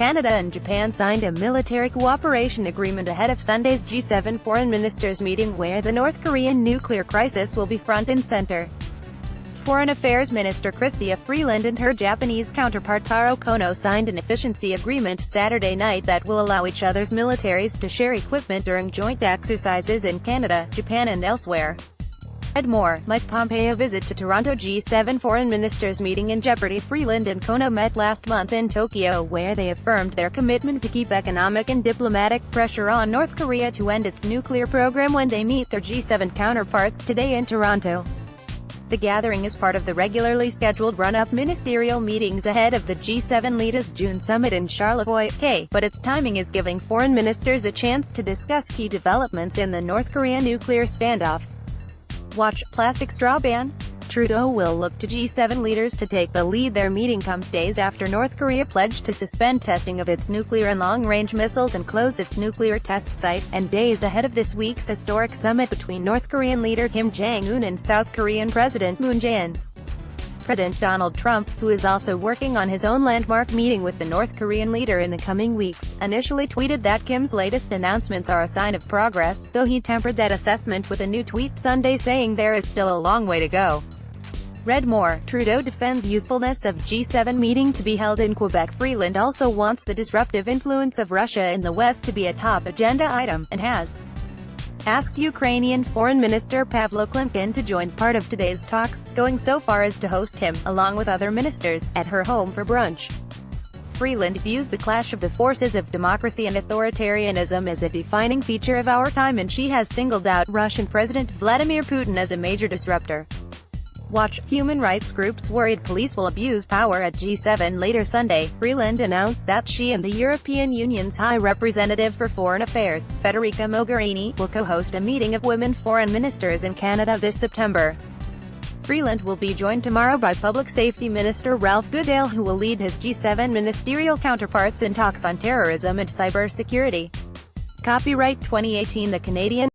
Canada and Japan signed a military cooperation agreement ahead of Sunday's G7 foreign ministers meeting where the North Korean nuclear crisis will be front and center. Foreign Affairs Minister Chrystia Freeland and her Japanese counterpart Taro Kono signed an efficiency agreement Saturday night that will allow each other's militaries to share equipment during joint exercises in Canada, Japan and elsewhere. Read more. Mike Pompeo visit to Toronto G7 foreign ministers meeting in jeopardy. Freeland and Kono met last month in Tokyo, where they affirmed their commitment to keep economic and diplomatic pressure on North Korea to end its nuclear program when they meet their G7 counterparts today in Toronto. The gathering is part of the regularly scheduled run-up ministerial meetings ahead of the G7 leaders' June summit in Charlevoix, PA, but its timing is giving foreign ministers a chance to discuss key developments in the North Korea nuclear standoff. Watch, plastic straw ban? Trudeau will look to G7 leaders to take the lead. Their meeting comes days after North Korea pledged to suspend testing of its nuclear and long-range missiles and close its nuclear test site, and days ahead of this week's historic summit between North Korean leader Kim Jong-un and South Korean President Moon Jae-in. President Donald Trump, who is also working on his own landmark meeting with the North Korean leader in the coming weeks, initially tweeted that Kim's latest announcements are a sign of progress, though he tempered that assessment with a new tweet Sunday saying there is still a long way to go. Read more. Trudeau defends usefulness of G7 meeting to be held in Quebec. Freeland also wants the disruptive influence of Russia in the West to be a top agenda item, and has asked Ukrainian Foreign Minister Pavlo Klimkin to join part of today's talks, going so far as to host him, along with other ministers, at her home for brunch. Freeland views the clash of the forces of democracy and authoritarianism as a defining feature of our time, and she has singled out Russian President Vladimir Putin as a major disruptor. Watch, human rights groups worried police will abuse power at G7 later Sunday. Freeland announced that she and the European Union's High Representative for Foreign Affairs, Federica Mogherini, will co-host a meeting of women foreign ministers in Canada this September. Freeland will be joined tomorrow by Public Safety Minister Ralph Goodale, who will lead his G7 ministerial counterparts in talks on terrorism and cybersecurity. Copyright 2018 The Canadian